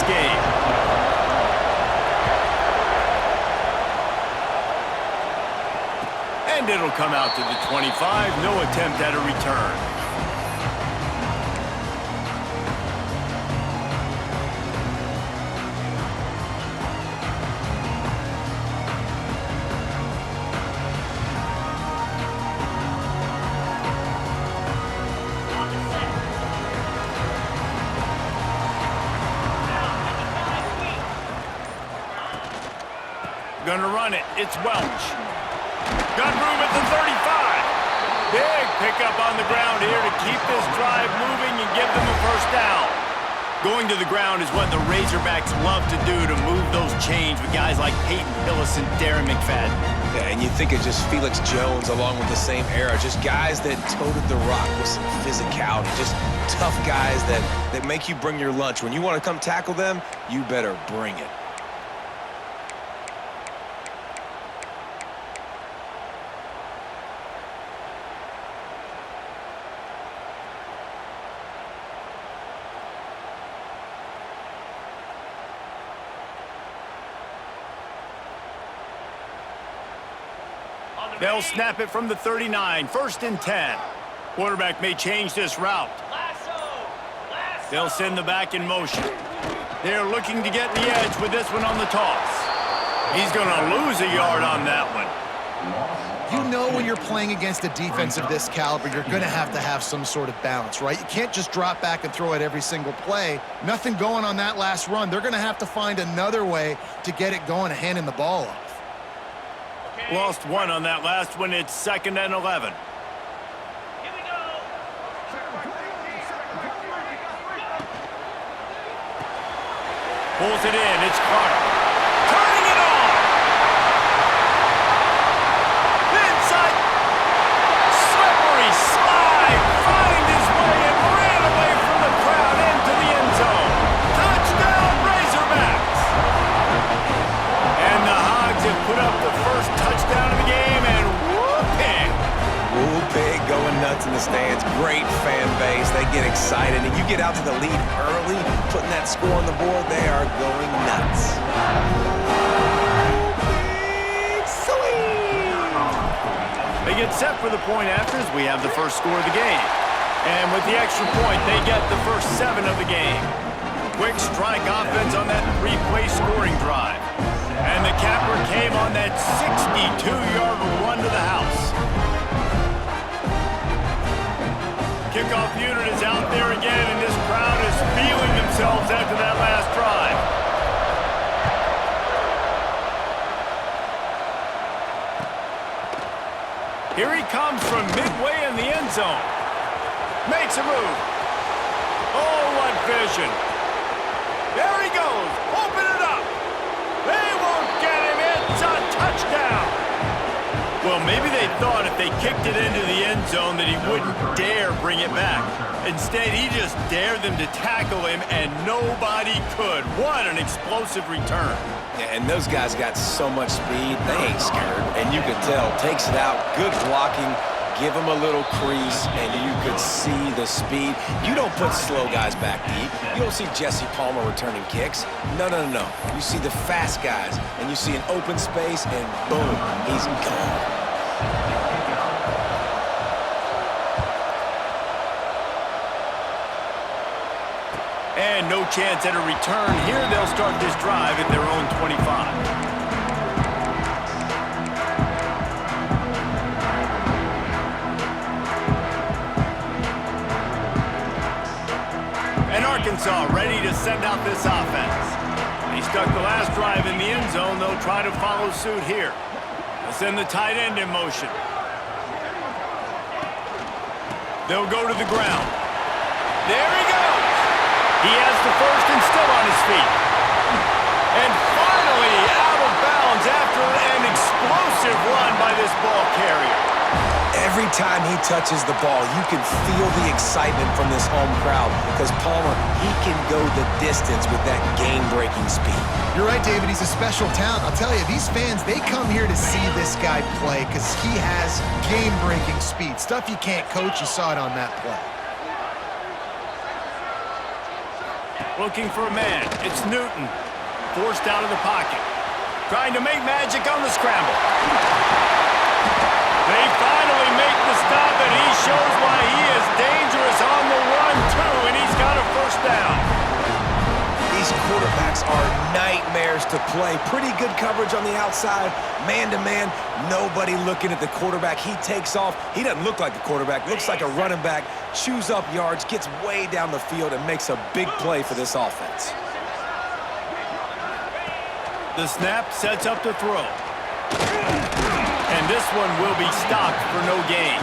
game. And it'll come out to the 25. No attempt at a return. Gonna run it. It's Welch. Got room at the 35. Big pickup on the ground here to keep this drive moving and give them a first down. Going to the ground is what the Razorbacks love to do to move those chains with guys like Peyton Hillis and Darren McFadden. Yeah, and you think of just Felix Jones along with the same era. Just guys that toted the rock with some physicality. Just tough guys that make you bring your lunch. When you want to come tackle them, you better bring it. They'll snap it from the 39, 1st and 10. Quarterback may change this route. They'll send the back in motion. They're looking to get the edge with this one on the toss. He's going to lose a yard on that one. You know when you're playing against a defense of this caliber, you're going to have some sort of balance, right? You can't just drop back and throw it every single play. Nothing going on that last run. They're going to have to find another way to get it going and handing the ball off. Lost one on that last one. It's 2nd and 11. Here we go. Pulls it in. It's Clark. Turning it on. Inside. Slippery slide. Find his way and ran away from the crowd into the end zone. Touchdown, Razorbacks. And the Hogs have put up the first touchdown of the game, and whooping. Whooping, going nuts in the stands. Great fan base. They get excited, and you get out to the lead early, putting that score on the board, they are going nuts. They get set for the point afters. We have the first score of the game. And with the extra point, they get the first 7 of the game. Quick strike offense on that 3-play scoring drive. And the capper came on that 62-yard run to the house. Kickoff unit is out there again, and this crowd is feeling themselves after that last drive. Here he comes from midway in the end zone. Makes a move. Oh, what vision. There he goes. Open it up. They won't get him. It's a touchdown. Well, maybe they thought if they kicked it into the end zone that he wouldn't dare bring it back. Instead, he just dared them to tackle him, and nobody could. What an explosive return. Yeah, and those guys got so much speed, they ain't scared. And you could tell, takes it out, good blocking, give him a little crease, and you could see the speed. You don't put slow guys back deep. You don't see Jesse Palmer returning kicks. No. You see the fast guys, and you see an open space, and boom, he's gone. And no chance at a return. Here they'll start this drive at their own 25. Arkansas ready to send out this offense. They stuck the last drive in the end zone. They'll try to follow suit here. They'll send the tight end in motion. They'll go to the ground. There he goes. He has the first and still on his feet. And finally out of bounds after an explosive run by this ball carrier. Every time he touches the ball, you can feel the excitement from this home crowd because Palmer, he can go the distance with that game-breaking speed. You're right, David. He's a special talent. I'll tell you, these fans, they come here to see this guy play because he has game-breaking speed. Stuff you can't coach. You saw it on that play. Looking for a man. It's Newton. Forced out of the pocket. Trying to make magic on the scramble. They finally make the stop, and he shows why he is dangerous on the run, too, and he's got a first down. These quarterbacks are nightmares to play. Pretty good coverage on the outside. Man-to-man, nobody looking at the quarterback. He takes off. He doesn't look like the quarterback. Looks like a running back. Chews up yards, gets way down the field, and makes a big play for this offense. The snap sets up the throw. And this one will be stopped for no gain.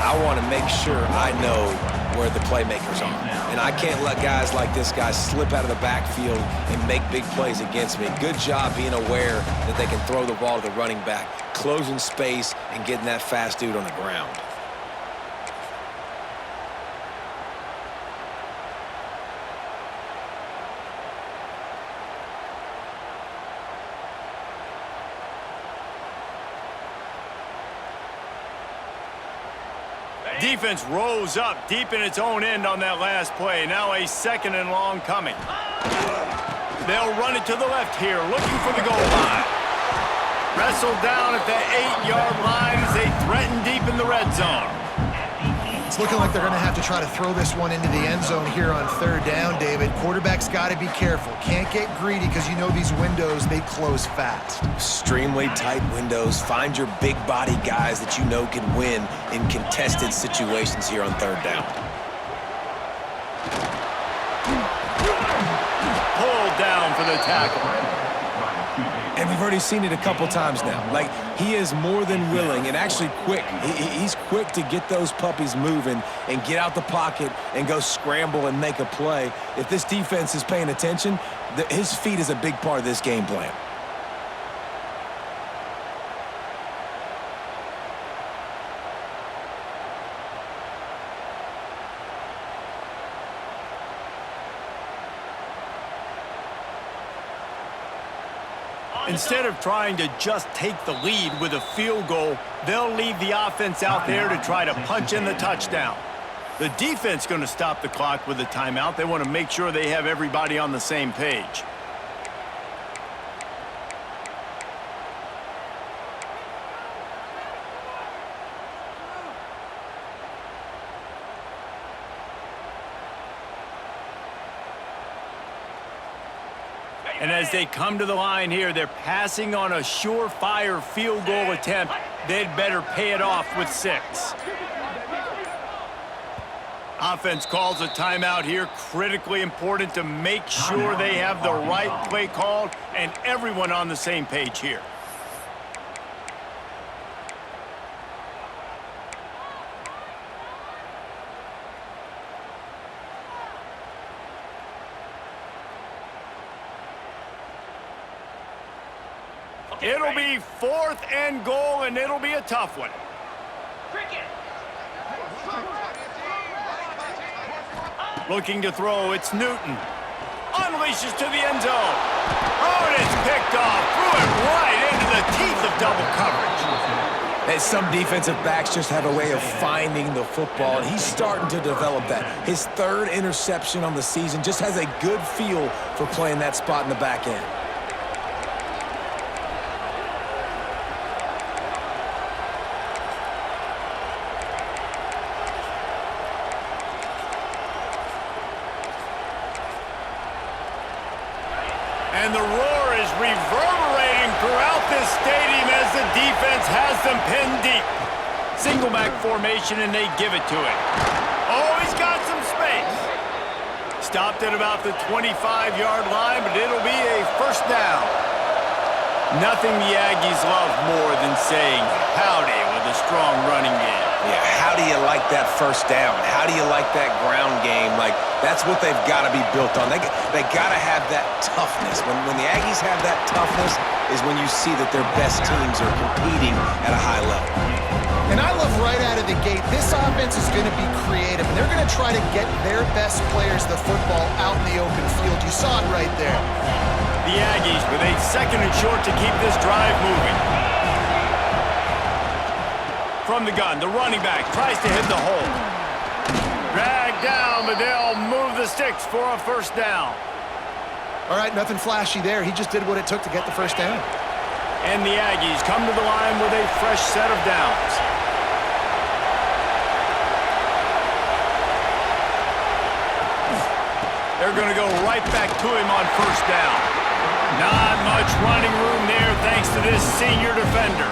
I want to make sure I know where the playmakers are. And I can't let guys like this guy slip out of the backfield and make big plays against me. Good job being aware that they can throw the ball to the running back, closing space and getting that fast dude on the ground. Defense rose up deep in its own end on that last play. Now a second and long coming. They'll run it to the left here, looking for the goal line. Wrestled down at the 8-yard line as they threaten deep in the red zone. It's looking like they're going to have to try to throw this one into the end zone here on third down, David. Quarterback's got to be careful. Can't get greedy because you know these windows, they close fast. Extremely tight windows. Find your big body guys that you know can win in contested situations here on third down. Pulled down for the tackle. And we've already seen it a couple times now. Like, he is more than willing and actually quick. He's quick to get those puppies moving and get out the pocket and go scramble and make a play. If this defense is paying attention, his feet is a big part of this game plan. Instead of trying to just take the lead with a field goal, they'll leave the offense out there to try to punch in the touchdown. The defense going to stop the clock with a timeout. They want to make sure they have everybody on the same page. And as they come to the line here, they're passing on a surefire field goal attempt. They'd better pay it off with 6. Offense calls a timeout here. Critically important to make sure they have the right play called and everyone on the same page here. It'll be 4th and goal, and it'll be a tough one. Looking to throw, it's Newton. Unleashes to the end zone. Oh, and it's picked off. Threw it right into the teeth of double coverage. And some defensive backs just have a way of finding the football, and he's starting to develop that. His 3rd interception on the season, just has a good feel for playing that spot in the back end. And the roar is reverberating throughout this stadium as the defense has them pinned deep. Single back formation, and they give it to him. Oh, he's got some space. Stopped at about the 25-yard line, but it'll be a first down. Nothing the Aggies love more than saying howdy with a strong running game. Yeah, how do you like that first down? How do you like that ground game? Like, that's what they've got to be built on. They got to have that toughness. When the Aggies have that toughness is when you see that their best teams are competing at a high level. And I love right out of the gate, this offense is going to be creative, and they're going to try to get their best players the football out in the open field. You saw it right there. The Aggies with a 2nd and short to keep this drive moving. From the gun, the running back tries to hit the hole. Dragged down, but they'll move the sticks for a first down. All right, nothing flashy there. He just did what it took to get the first down. And the Aggies come to the line with a fresh set of downs. They're going to go right back to him on first down. Not much running room there thanks to this senior defender.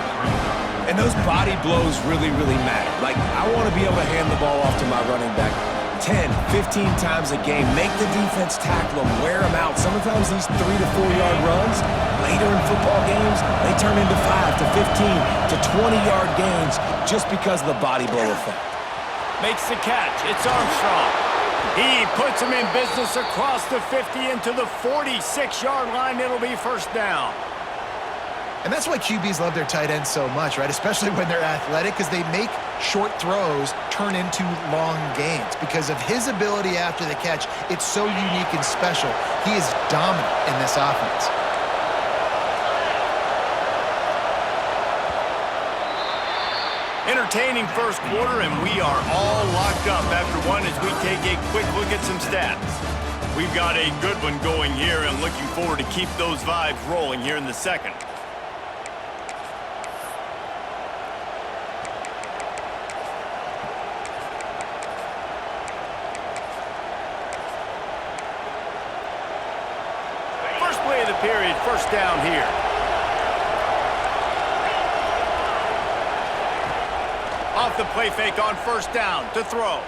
And those body blows really, really matter. Like, I want to be able to hand the ball off to my running back 10, 15 times a game. Make the defense tackle them, wear them out. Sometimes these 3 to 4 yard runs, later in football games, they turn into 5 to 15 to 20-yard gains just because of the body blow effect. Makes the catch. It's Armstrong. He puts him in business across the 50 into the 46-yard line. It'll be first down. And that's why QBs love their tight ends so much, right? Especially when they're athletic, because they make short throws turn into long gains. Because of his ability after the catch, it's so unique and special. He is dominant in this offense. Entertaining first quarter, and we are all locked up after one as we take a quick look at some stats. We've got a good one going here and looking forward to keep those vibes rolling here in the second. First play of the period, first down here. Off the play fake on first down to throw.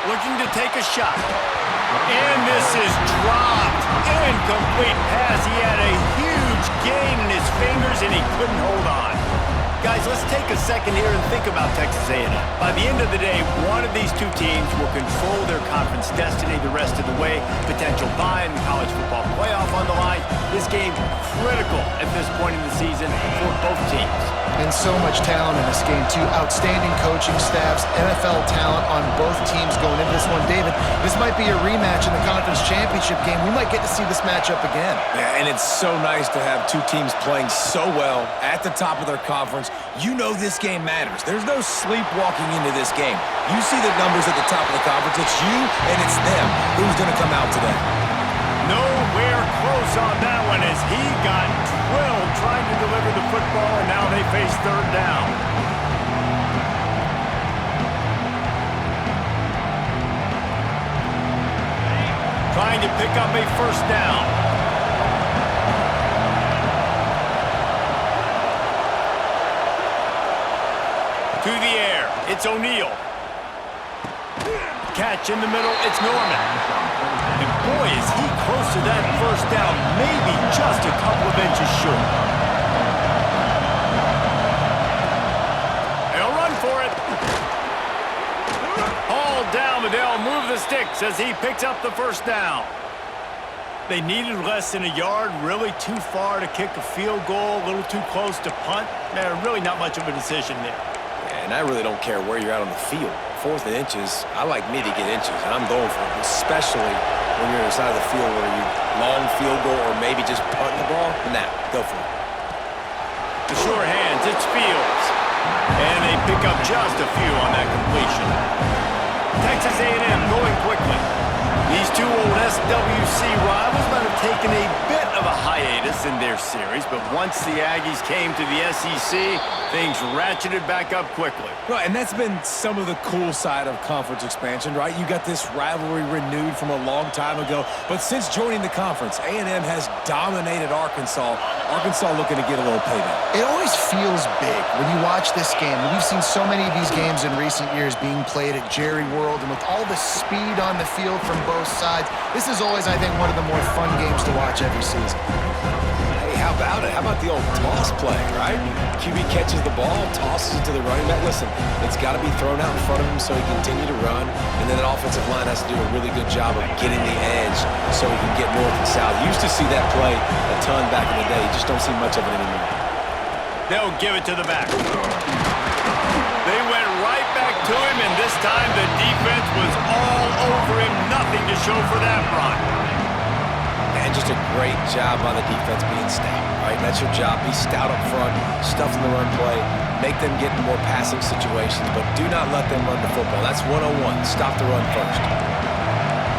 Looking to take a shot. And this is dropped. Incomplete pass. He had a huge gain in his fingers and he couldn't hold on. Guys, let's take a second here and think about Texas A&M. By the end of the day, one of these two teams will control their conference destiny the rest of the way. Potential bye in the college football playoff on the line. This game critical at this point in the season for both teams. And so much talent in this game, too. Outstanding coaching staffs, NFL talent on both teams going into this one. David, this might be a rematch in the conference championship game. We might get to see this matchup again. Yeah, and it's so nice to have two teams playing so well at the top of their conference. You know this game matters. There's no sleepwalking into this game. You see the numbers at the top of the conference. It's you and it's them. Who's going to come out today? Nowhere close on that one as he got drilled trying to deliver the football, and now they face third down. Trying to pick up a first down. To the air, it's O'Neal. Catch in the middle, it's Norman. And boy, is he close to that first down, maybe just a couple of inches short. They'll run for it. All down, but they'll move the sticks as he picks up the first down. They needed less than a yard, really too far to kick a field goal, a little too close to punt. Really not much of a decision there. And I really don't care where you're out on the field. 4th and inches, I like me to get inches, and I'm going for it, especially when you're on the side of the field where you long field goal or maybe just punt the ball. Nah, go for it. The sure hands, it's Fields. And they pick up just a few on that completion. Texas A&M going quickly. These two old SWC rivals might have taken a bit of a hiatus in their series, but once the Aggies came to the SEC, things ratcheted back up quickly. Right, and that's been some of the cool side of conference expansion, right? You got this rivalry renewed from a long time ago, but since joining the conference, A&M has dominated Arkansas. Arkansas looking to get a little payback. It always feels big when you watch this game. We've seen so many of these games in recent years being played at Jerry World, and with all the speed on the field from both sides, this is always, I think, one of the more fun games to watch every season. Hey, how about it? How about the old toss play, right? QB catches the ball, tosses it to the running back. Listen, it's got to be thrown out in front of him so he can continue to run, and then an offensive line has to do a really good job of getting the edge so he can get north and south. You used to see that play a ton back in the day. You just don't see much of it anymore. They'll give it to the back. They went right back to him, and this time the defense was all over him. Nothing to show for that run. And just a great job on the defense being stout, right? That's your job. Be stout up front, stuff in the run play, make them get in more passing situations, but do not let them run the football. That's 101. Stop the run first.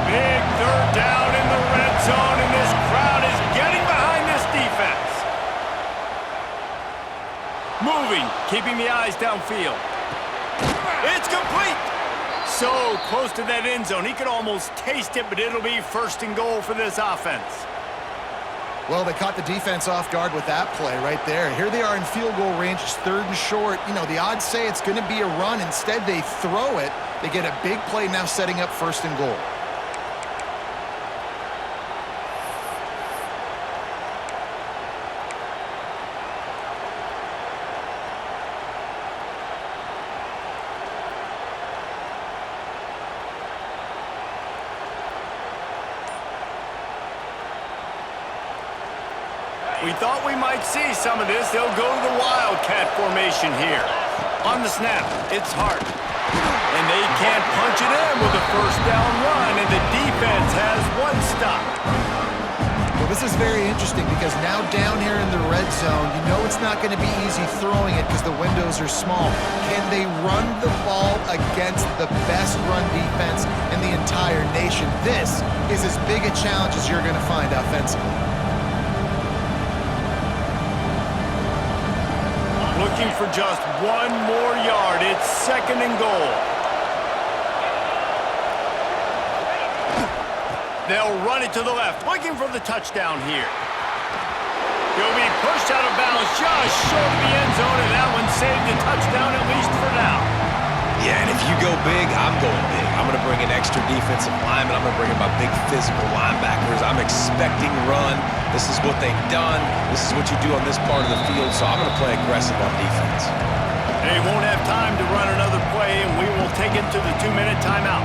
Big third down in the red zone, and this crowd is getting behind this defense. Moving, keeping the eyes downfield. It's complete. So close to that end zone. He could almost taste it, but it'll be first and goal for this offense. Well, they caught the defense off guard with that play right there. Here they are in field goal range. It's third and short. You know, the odds say it's going to be a run. Instead, they throw it. They get a big play now setting up first and goal. We thought we might see some of this. They'll go to the Wildcat formation here. On the snap, it's Hart. And they can't punch it in with a first down run, and the defense has one stop. Well, this is very interesting because now down here in the red zone, you know it's not going to be easy throwing it because the windows are small. Can they run the ball against the best run defense in the entire nation? This is as big a challenge as you're going to find offensively. Looking for just one more yard. It's second and goal. They'll run it to the left, looking for the touchdown here. He'll be pushed out of bounds just short of the end zone, and that one saved the touchdown, at least for now. Yeah, and if you go big, I'm going big. I'm going to bring an extra defensive lineman. I'm going to bring in my big physical linebackers. I'm expecting run. This is what they've done. This is what you do on this part of the field, so I'm going to play aggressive on defense. They won't have time to run another play, and we will take it to the 2-minute timeout.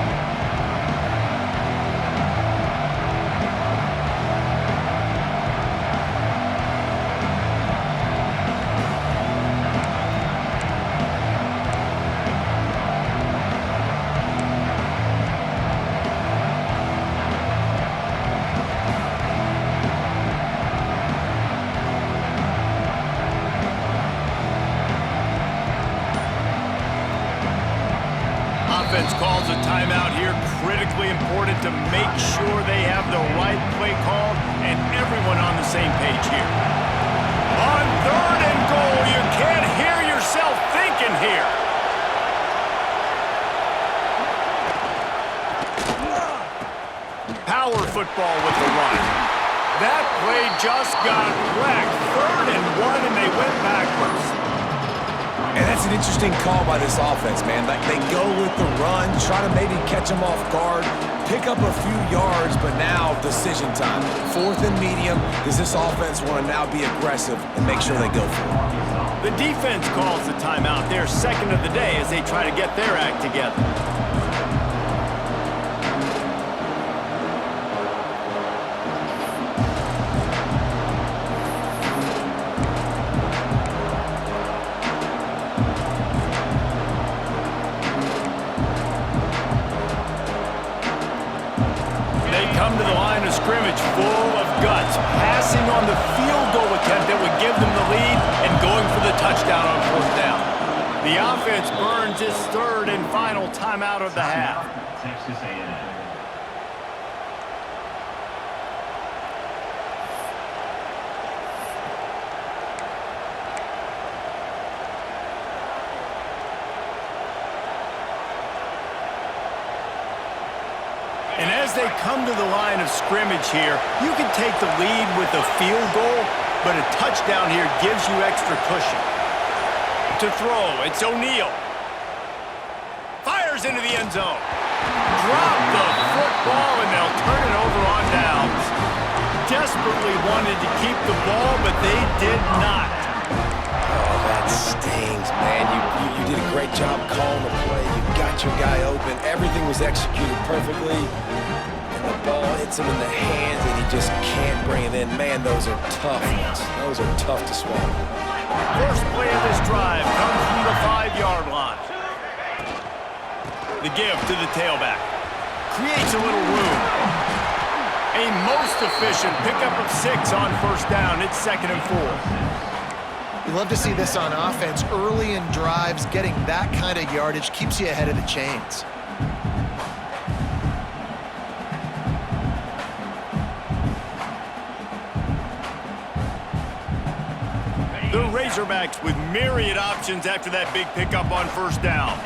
Offense calls a timeout here. Critically important to make sure they have the right play called and everyone on the same page here. On third and goal, you can't hear yourself thinking here. Power football with the run. That play just got wrecked. 3rd and 1, and they went backwards. And that's an interesting call by this offense, man. Like, they go with the run, try to maybe catch them off guard, pick up a few yards, but now decision time. 4th and medium. Does this offense want to now be aggressive and make sure they go for it? The defense calls the timeout. Their second of the day as they try to get their act together. Come to the line of scrimmage full of guts, passing on the field goal attempt that would give them the lead and going for the touchdown on 4th down. The offense burns its 3rd and final timeout of the half. Texas A&M. And as they come to the line of scrimmage here, you can take the lead with a field goal, but a touchdown here gives you extra cushion. To throw, it's O'Neal. Fires into the end zone. Drop the football, and they'll turn it over on downs. Desperately wanted to keep the ball, but they did not. Oh, that stings, man. You did a great job calling the play. You got your guy open. Everything was executed perfectly. And the ball hits him in the hands, and he just can't bring it in. Man, those are tough ones. Those are tough to swallow. First play of this drive comes from the 5-yard line. The give to the tailback. Creates a little room. A most efficient pickup of 6 on 1st down. It's 2nd and 4. You love to see this on offense. Early in drives, getting that kind of yardage keeps you ahead of the chains. Razorbacks with myriad options after that big pickup on first down.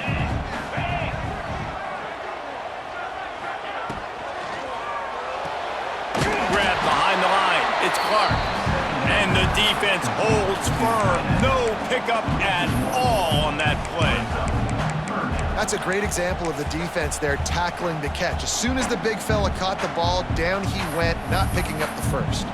Grab behind the line. It's Clark. And the defense holds firm. No pickup at all on that play. That's a great example of the defense there tackling the catch. As soon as the big fella caught the ball, down he went, not picking up the first.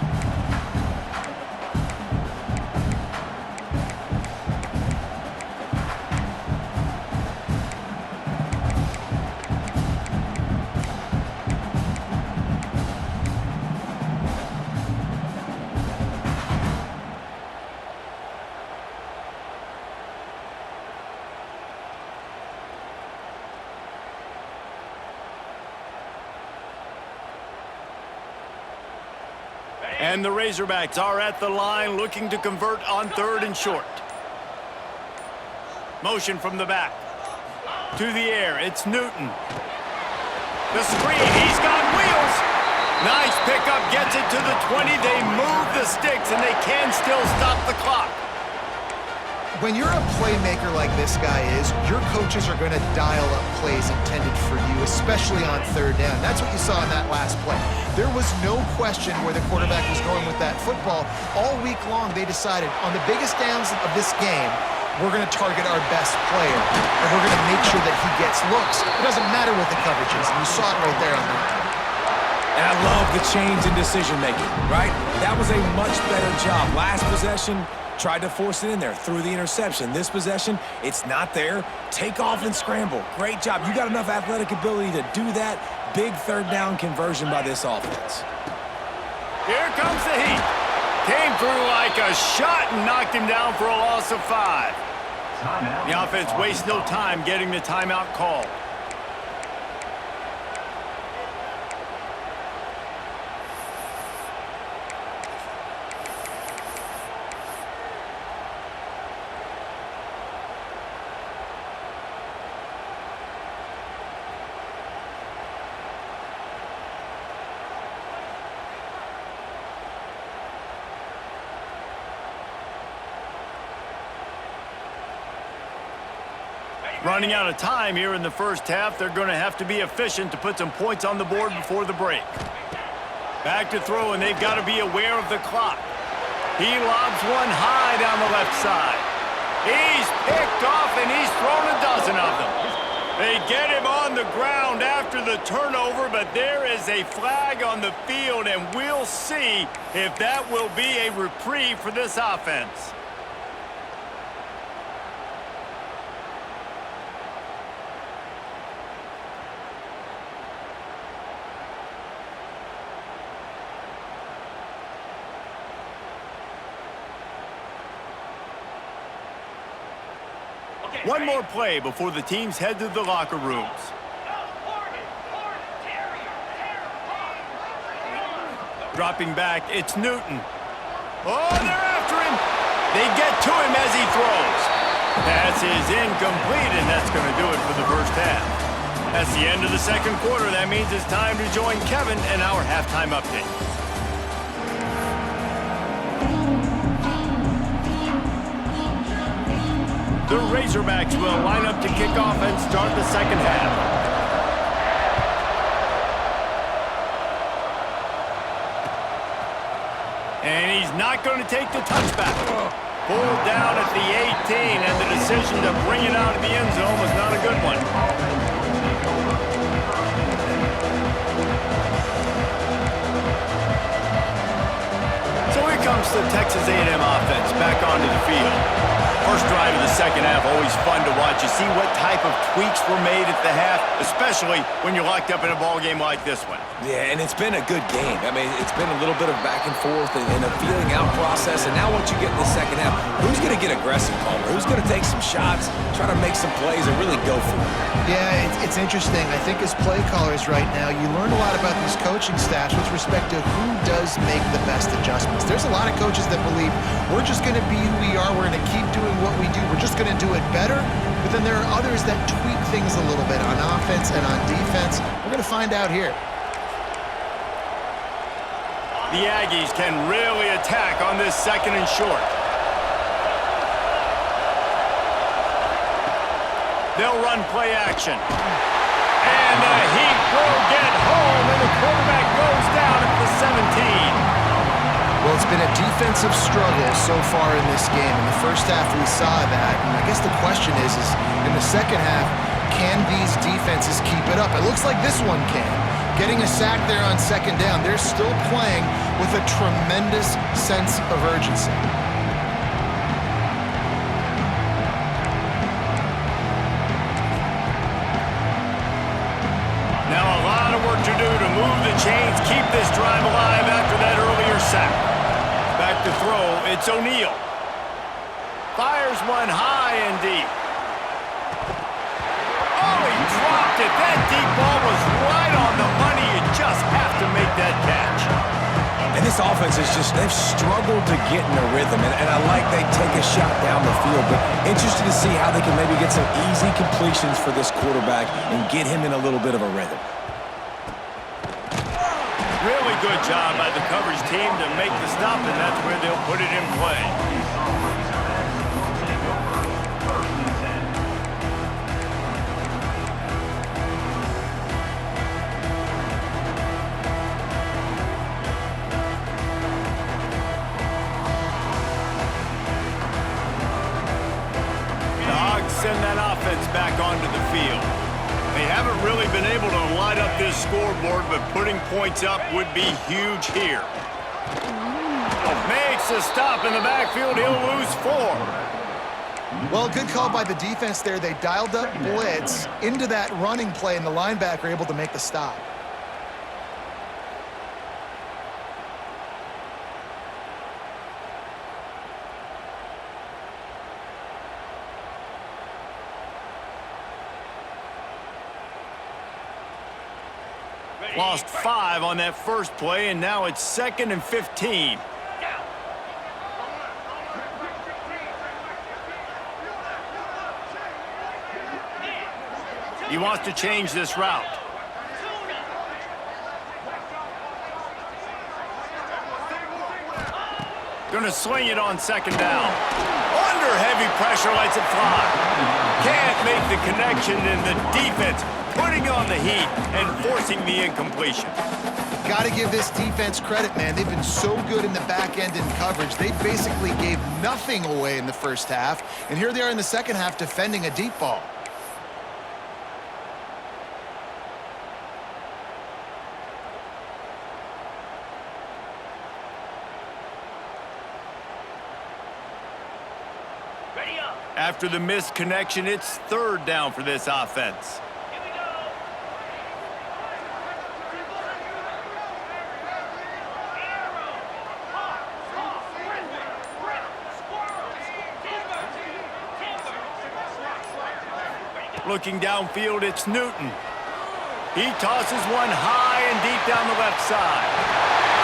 And the Razorbacks are at the line looking to convert on 3rd and short. Motion from the back. To the air, it's Newton. The screen, he's got wheels. Nice pickup, gets it to the 20. They move the sticks and they can still stop the clock. When you're a playmaker like this guy is, your coaches are going to dial up plays intended for you, especially on 3rd down. That's what you saw in that last play. There was no question where the quarterback was going with that football. All week long, they decided on the biggest downs of this game, we're going to target our best player, and we're going to make sure that he gets looks. It doesn't matter what the coverage is, and you saw it right there on that. And I love the change in decision-making, right? That was a much better job. Last possession, tried to force it in there through the interception. This possession, it's not there. Take off and scramble. Great job. You got enough athletic ability to do that. Big 3rd down conversion by this offense. Here comes the heat. Came through like a shot and knocked him down for a loss of 5. The offense wastes no time getting the timeout called. Running out of time here in the first half. They're going to have to be efficient to put some points on the board before the break. Back to throw, and they've got to be aware of the clock. He lobs one high down the left side. He's picked off, and he's thrown a dozen of them. They get him on the ground after the turnover, but there is a flag on the field, and we'll see if that will be a reprieve for this offense. One more play before the teams head to the locker rooms. Dropping back, it's Newton. Oh, they're after him. They get to him as he throws. Pass is incomplete, and that's going to do it for the first half. That's the end of the second quarter. That means it's time to join Kevin and our halftime update. The Razorbacks will line up to kick off and start the second half. And he's not going to take the touchback. Pulled down at the 18, and the decision to bring it out of the end zone was not a good one. So here comes the Texas A&M offense back onto the field. First drive of the second half, always fun to watch. You see what type of tweaks were made at the half, especially when you're locked up in a ball game like this one. Yeah, and it's been a good game. I mean, it's been a little bit of back and forth and a feeling out process. And now once you get in the second half, who's going to get aggressive, Palmer? Who's going to take some shots, try to make some plays, and really go for it? Yeah, it's interesting. I think as play callers right now, you learn a lot about these coaching staffs with respect to who does make the best adjustments. There's a lot of coaches that believe we're just going to be who we are. We're going to keep doing what we do. We're just going to do it better. But then there are others that tweak things a little bit on offense and on defense. We're going to find out here. The Aggies can really attack on this second and short. They'll run play action. And the Heat will get home, and the quarterback goes down at the 17. Well, it's been a defensive struggle so far in this game. In the first half, we saw that. And I guess the question is in the second half, can these defenses keep it up? It looks like this one can. Getting a sack there on second down. They're still playing with a tremendous sense of urgency. Now a lot of work to do to move the chains, keep this drive alive after that earlier sack. Back to throw, it's O'Neal. Fires one high and deep. Oh, he dropped it. That deep ball was right on the money. You just have to make that catch. And this offense is just, they've struggled to get in a rhythm. And I like they take a shot down the field, but interested to see how they can maybe get some easy completions for this quarterback and get him in a little bit of a rhythm. Really good job by the coverage team to make the stop, and that's where they'll put it in play. The Hogs send that offense back onto the field. They haven't really been able to light up this scoreboard, but putting points up would be huge here. Makes a stop in the backfield. He'll lose 4. Well, good call by the defense there. They dialed up blitz into that running play, and the linebacker able to make the stop. Lost 5 on that first play, and now it's 2nd and 15. He wants to change this route. Gonna swing it on second down. Under heavy pressure, lets it fly. Can't make the connection, and the defense putting on the heat and forcing the incompletion. Got to give this defense credit, man. They've been so good in the back end in coverage. They basically gave nothing away in the first half, and here they are in the second half defending a deep ball. Ready up. After the missed connection, it's 3rd down for this offense. Here we go. Arrow. Hawk. Timber. Looking downfield, it's Newton. He tosses one high and deep down the left side.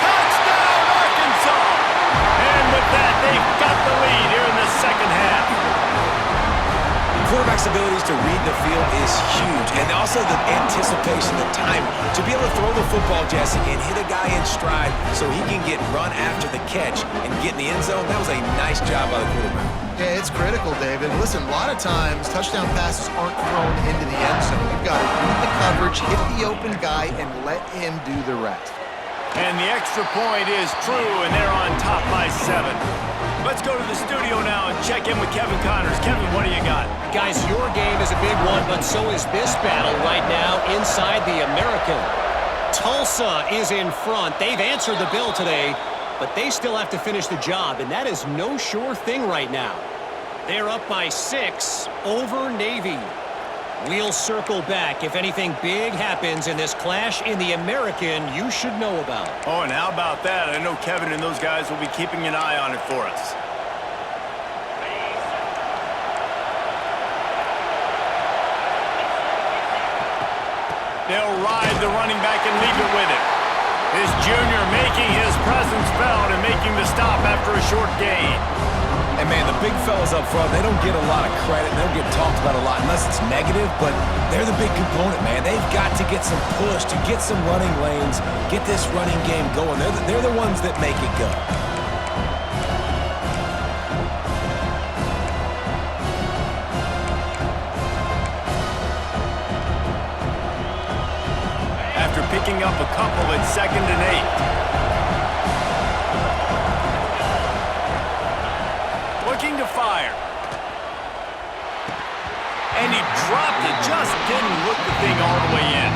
Touchdown, Arkansas! And with that, they've got the lead here in the second half. Quarterback's abilities to read the field is huge, and also the anticipation, the time to be able to throw the football, Jesse, and hit a guy in stride so he can get run after the catch and get in the end zone. That was a nice job by the quarterback. Yeah, it's critical, David. Listen, a lot of times touchdown passes aren't thrown into the end zone. You've got to read the coverage, hit the open guy, and let him do the rest. And the extra point is true, and they're on top by 7. Let's go to the studio now and check in with Kevin Connors. Kevin, what do you got? Guys, your game is a big one, but so is this battle right now inside the American. Tulsa is in front. They've answered the bell today, but they still have to finish the job, and that is no sure thing right now. They're up by 6 over Navy. We'll circle back if anything big happens in this clash in the American you should know about. Oh, and how about that? I know Kevin and those guys will be keeping an eye on it for us. They'll ride the running back and leave it with him. This junior making his presence felt and making the stop after a short gain. And, man, the big fellas up front, they don't get a lot of credit. They don't get talked about a lot unless it's negative, but they're the big component, man. They've got to get some push, to get some running lanes, get this running game going. They're the ones that make it go. picking up a couple at 2nd and 8. Looking to fire. And he dropped it, just didn't look the thing all the way in.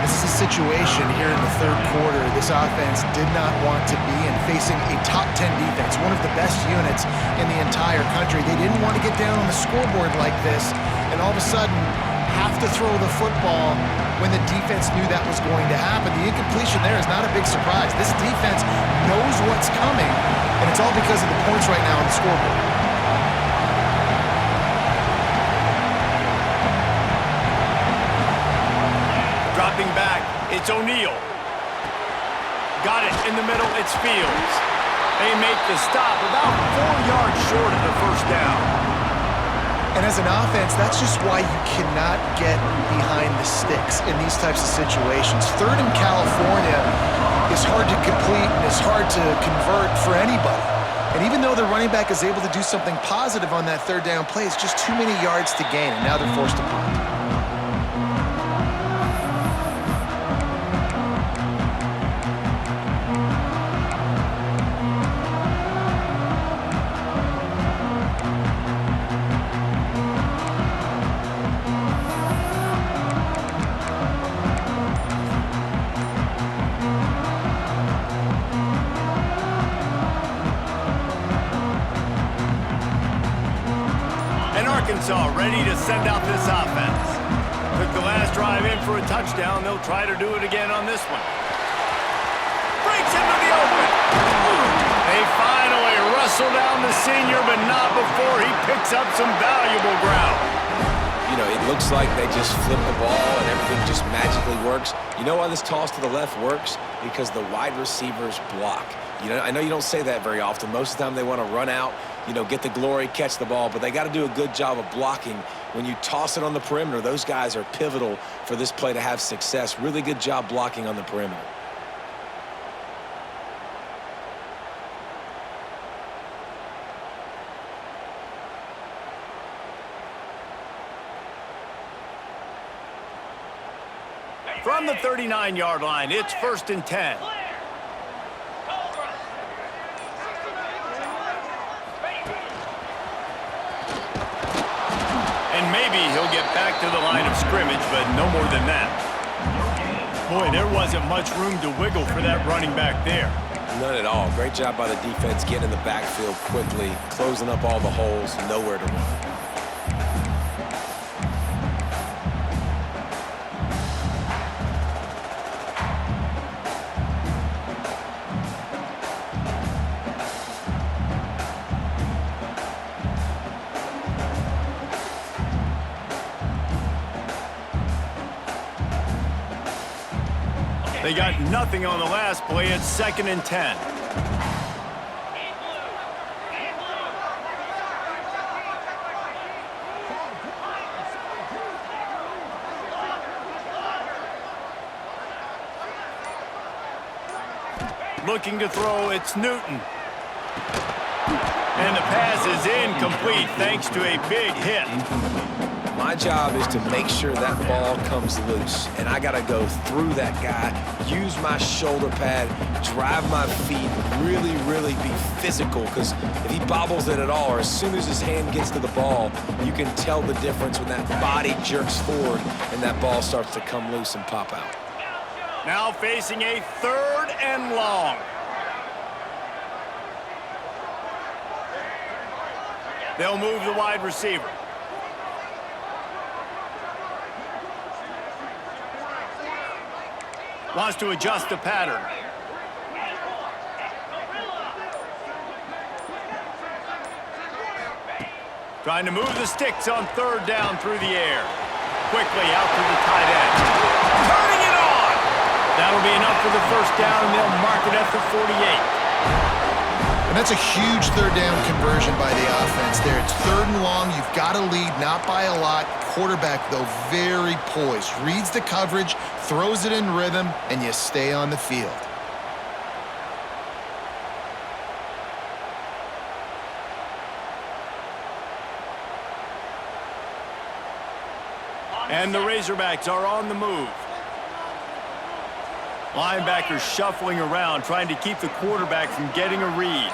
This is a situation here in the third quarter this offense did not want to be in, facing a top 10 defense, one of the best units in the entire country. They didn't want to get down on the scoreboard like this and all of a sudden have to throw the football when the defense knew that was going to happen. The incompletion there is not a big surprise. This defense knows what's coming, and it's all because of the points right now on the scoreboard. Dropping back, it's O'Neal. Got it in the middle, it's Fields. They make the stop about 4 yards short of the first down. And as an offense, that's just why you cannot get behind the sticks in these types of situations. 3rd in California is hard to complete and is hard to convert for anybody. And even though the running back is able to do something positive on that 3rd down play, it's just too many yards to gain, and now they're forced to punt. Arkansas ready to send out this offense. Took the last drive in for a touchdown. They'll try to do it again on this one. Breaks into the open. They finally wrestle down the senior, but not before he picks up some valuable ground. You know, it looks like they just flip the ball and everything just magically works. You know why this toss to the left works? Because the wide receivers block. You know, I know you don't say that very often. Most of the time they want to run out, you know, get the glory, catch the ball, but they got to do a good job of blocking. When you toss it on the perimeter, those guys are pivotal for this play to have success. Really good job blocking on the perimeter. From the 39-yard line, it's 1st and 10. And maybe he'll get back to the line of scrimmage, but no more than that. Boy, there wasn't much room to wiggle for that running back there. None at all. Great job by the defense getting in the backfield quickly, closing up all the holes, nowhere to run. They got nothing on the last play. It's 2nd and 10. Looking to throw, it's Newton. And the pass is incomplete thanks to a big hit. My job is to make sure that ball comes loose, and I got to go through that guy, use my shoulder pad, drive my feet, really be physical, because if he bobbles it at all, or as soon as his hand gets to the ball, you can tell the difference when that body jerks forward and that ball starts to come loose and pop out. Now facing a 3rd and long. They'll move the wide receiver. Wants to adjust the pattern. Trying to move the sticks on 3rd down through the air. Quickly out to the tight end. Turning it on! That'll be enough for the 1st down, and they'll mark it at the 48. And that's a huge 3rd down conversion by the offense there. It's 3rd and long. You've got to lead, not by a lot. Quarterback, though, very poised. Reads the coverage, throws it in rhythm, and you stay on the field. And the Razorbacks are on the move. Linebackers shuffling around, trying to keep the quarterback from getting a read.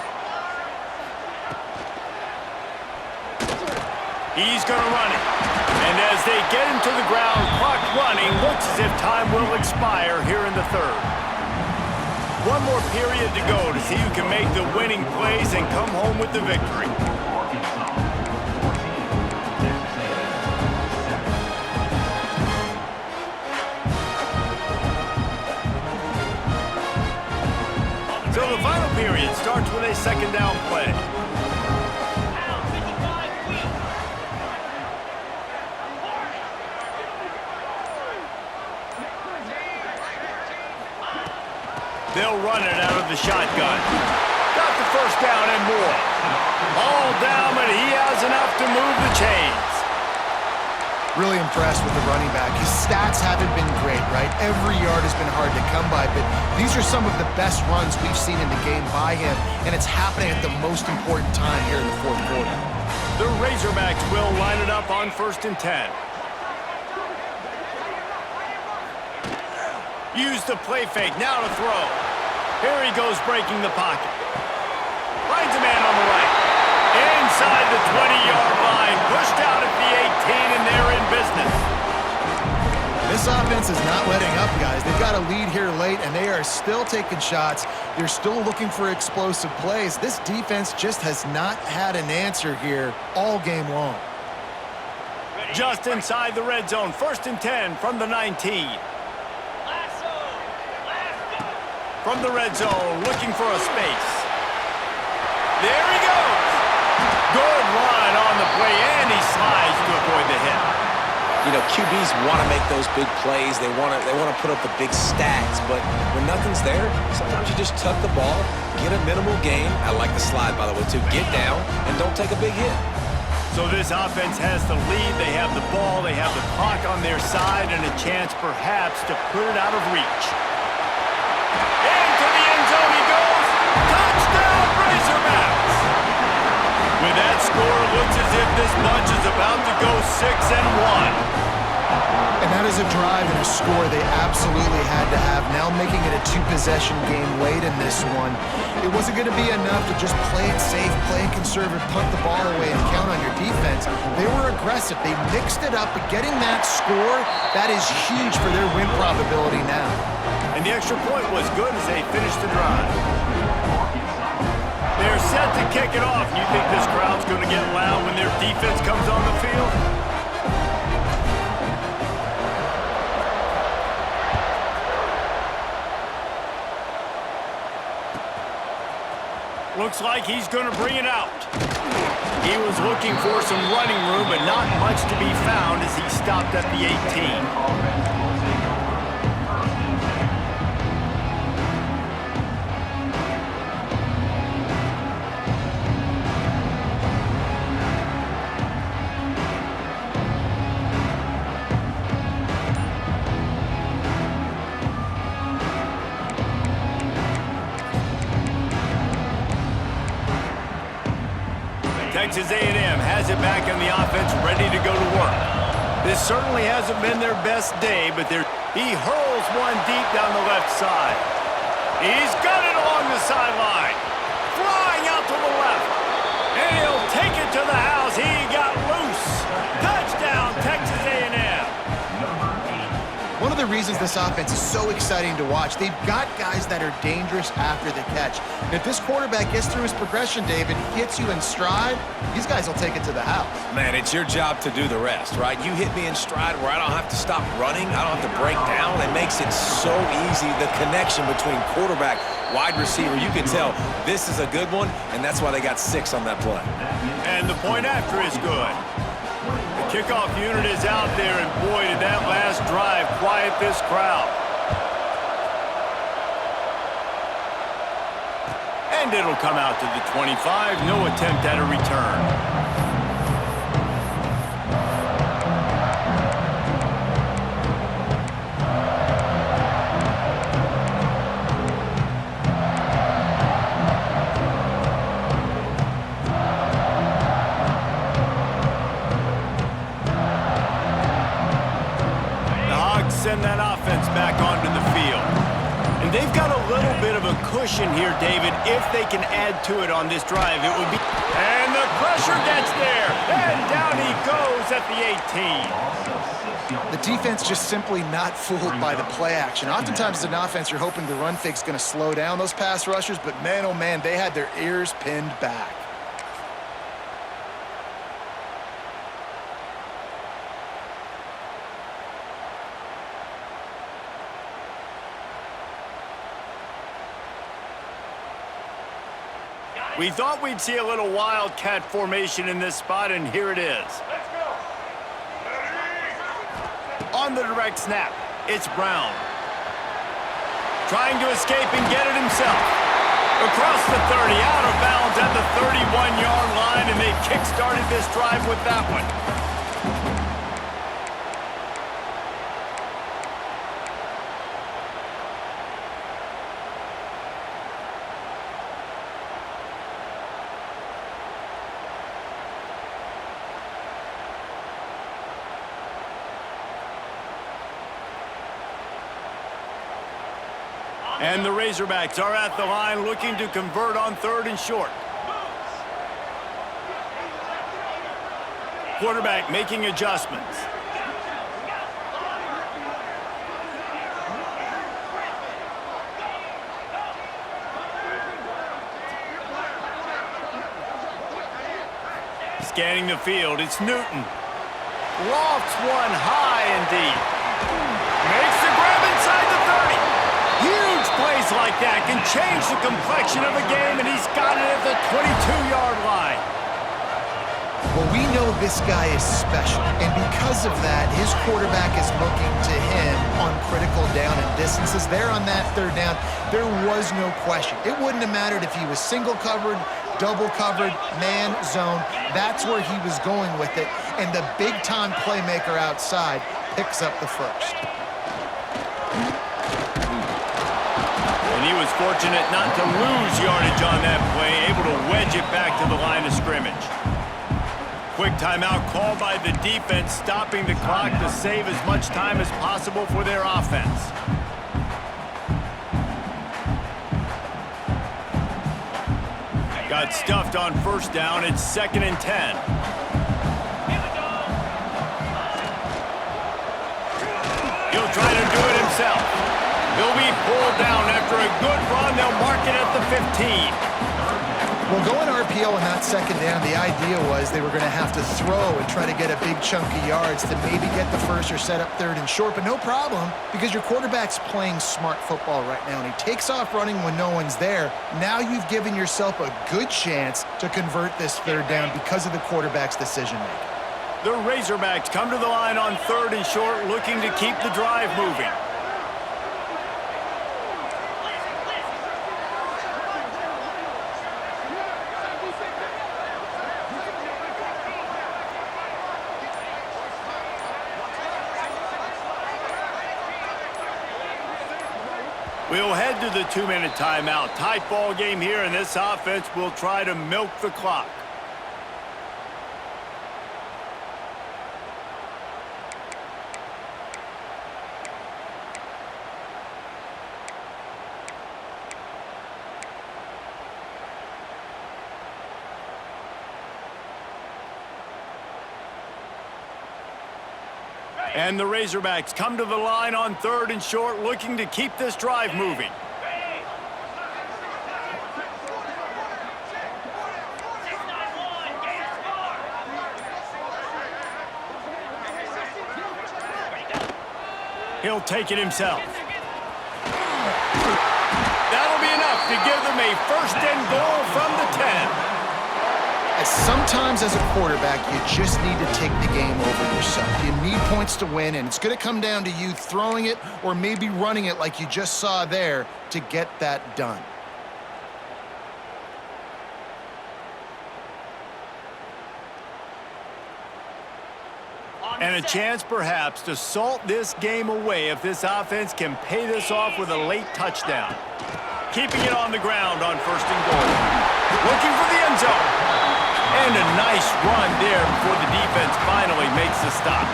He's going to run it. And as they get him to the ground, clock running, looks as if time will expire here in the third. One more period to go to see who can make the winning plays and come home with the victory. So the final period starts with a second down play. They'll run it out of the shotgun. Got the first down and more. All down, but he has enough to move the chains. Really impressed with the running back. His stats haven't been great, right? Every yard has been hard to come by, but these are some of the best runs we've seen in the game by him, and it's happening at the most important time here in the fourth quarter. The Razorbacks will line it up on 1st and 10. Use the play fake, now to throw. Here he goes breaking the pocket. Finds a man on the right. Inside the 20-yard line, pushed out at the 18, and they're in business. This offense is not letting up, guys. They've got a lead here late, and they are still taking shots. They're still looking for explosive plays. This defense just has not had an answer here all game long. Just inside the red zone, 1st and 10 from the 19. From the red zone, looking for a space. There he goes. Good run on the play, and he slides to avoid the hit. You know, QBs want to make those big plays. They want to put up the big stats, but when nothing's there, sometimes you just tuck the ball, get a minimal gain. I like the slide, by the way, too. Get down and don't take a big hit. So this offense has the lead. They have the ball. They have the clock on their side and a chance perhaps to put it out of reach. Into the end zone he goes. Touchdown, Razorbacks! With that score, it looks as if this bunch is about to go 6-1. And that is a drive and a score they absolutely had to have. Now making it a two-possession game late in this one. It wasn't going to be enough to just play it safe, play it conservative, punt the ball away, and count on your defense. They were aggressive. They mixed it up, but getting that score, that is huge for their win probability now. And the extra point was good as they finished the drive. They're set to kick it off. You think this crowd's going to get loud when their defense comes on the field? Looks like he's going to bring it out. He was looking for some running room, but not much to be found as he stopped at the 18. Texas A&M has it back on the offense, ready to go to work. This certainly hasn't been their best day, but he hurls one deep down the left side. He's got it along the sideline. Flying out to the left. And he'll take it to the house. He got loose. Touchdown, Texas A&M. One of the reasons this offense is so exciting to watch, they've got guys that are dangerous after the catch. And if this quarterback gets through his progression, David, gets you in stride, these guys will take it to the house. Man, it's your job to do the rest, right? You hit me in stride where I don't have to stop running. I don't have to break down. It makes it so easy. The connection between quarterback, wide receiver, you can tell this is a good one, and that's why they got 6 on that play. And the point after is good. The kickoff unit is out there, and boy, did that last drive quiet this crowd. And it'll come out to the 25. No attempt at a return. Send that offense back onto the field. possession here, David. If they can add to it on this drive, it would be... And the pressure gets there. And down he goes at the 18. The defense just simply not fooled by the play action. Oftentimes as an offense, you're hoping the run fake's going to slow down those pass rushers, but man, oh man, they had their ears pinned back. We thought we'd see a little wildcat formation in this spot, and here it is. On the direct snap, it's Brown. Trying to escape and get it himself. Across the 30, out of bounds at the 31-yard line, and they kick-started this drive with that one. And the Razorbacks are at the line looking to convert on 3rd and short. Quarterback making adjustments. Scanning the field, it's Newton. Lofts one high and deep. Makes the grab inside the 30. Huge plays like that can change the complexion of a game, and he's got it at the 22-yard line. Well, we know this guy is special, and because of that, his quarterback is looking to him on critical down and distances. There on that 3rd down, there was no question. It wouldn't have mattered if he was single covered, double covered, man, zone. That's where he was going with it, and the big-time playmaker outside picks up the first. And he was fortunate not to lose yardage on that play, able to wedge it back to the line of scrimmage. Quick timeout called by the defense, stopping the clock to save as much time as possible for their offense. Got stuffed on 1st down. It's 2nd and 10. He'll try to do it himself. He'll be pulled down after a good run. They'll mark it at the 15. Well, going RPO on that 2nd down, the idea was they were going to have to throw and try to get a big chunk of yards to maybe get the first or set up 3rd and short, but no problem because your quarterback's playing smart football right now, and he takes off running when no one's there. Now you've given yourself a good chance to convert this 3rd down because of the quarterback's decision-making. The Razorbacks come to the line on 3rd and short, looking to keep the drive moving. We'll head to the 2-minute timeout. Tight ball game here, and this offense will try to milk the clock. And the Razorbacks come to the line on 3rd and short, looking to keep this drive moving. He'll take it himself. That'll be enough to give them a 1st and goal from the 10. Sometimes as a quarterback, you just need to take the game over yourself. You need points to win, and it's going to come down to you throwing it or maybe running it like you just saw there to get that done. And a chance perhaps to salt this game away if this offense can pay this off with a late touchdown. Keeping it on the ground on 1st and goal. Looking for the end zone. And a nice run there before the defense finally makes the stop.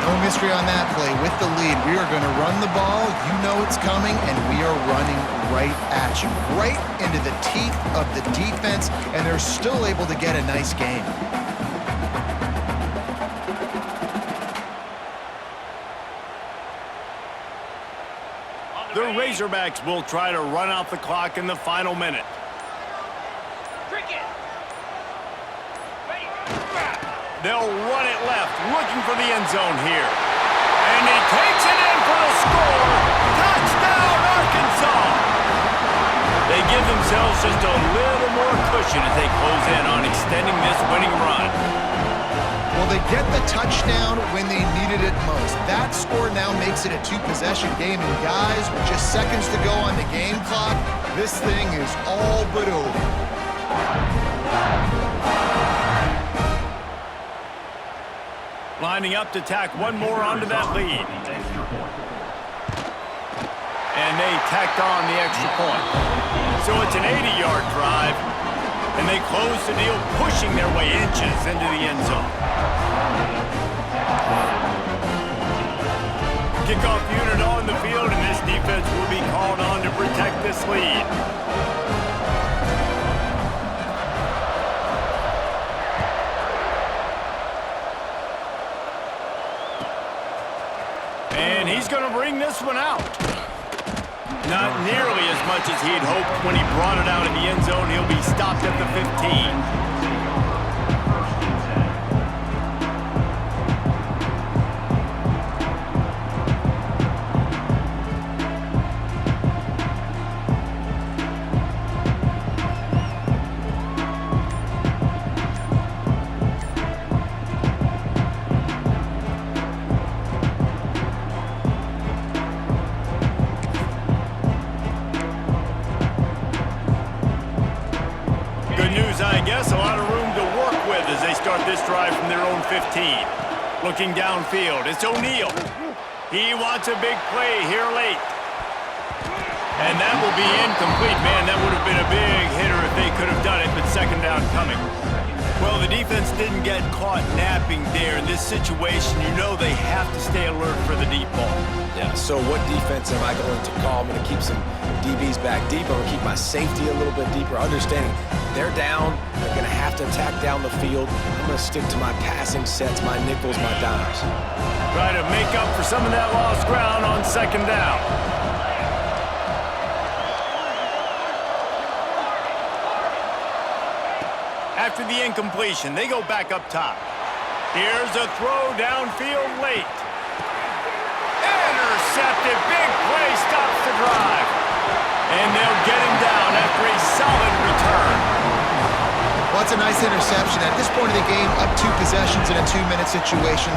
No mystery on that play. With the lead, we are going to run the ball. You know it's coming, and we are running right at you, right into the teeth of the defense, and they're still able to get a nice game. The Razorbacks will try to run out the clock in the final minute. Cricket. Ready. They'll run it left, looking for the end zone here. And he takes it in for the score. Touchdown, Arkansas! They give themselves just a little more cushion as they close in on extending this winning run. Well, they get the touchdown when they needed it most. That score now makes it a two-possession game, and guys, with just seconds to go on the game clock, this thing is all but over. Lining up to tack one more onto that lead. And they tacked on the extra point. So it's an 80-yard drive, and they close the deal, pushing their way inches into the end zone. Kickoff unit on the field, and this defense will be called on to protect this lead. And he's going to bring this one out. Not nearly as much as he'd hoped when he brought it out in the end zone. He'll be stopped at the 15. I guess a lot of room to work with as they start this drive from their own 15. Looking downfield, it's O'Neal. He wants a big play here late. And that will be incomplete. Man, that would have been a big hitter if they could have done it, but second down coming. Well, the defense didn't get caught napping there. In this situation, you know they have to stay alert for the deep ball. Yeah, so what defense am I going to call? I'm going to keep some DBs back deep. I'm going to keep my safety a little bit deeper, understanding they're down. They're going to have to attack down the field. I'm going to stick to my passing sets, my nickels, my dimes. Try to make up for some of that lost ground on second down. After the incompletion, they go back up top. Here's a throw downfield late. Intercepted. Big play stops the drive. And they'll get him down after a solid return. Well, it's a nice interception. At this point of the game, up 2 possessions in a 2-minute situation.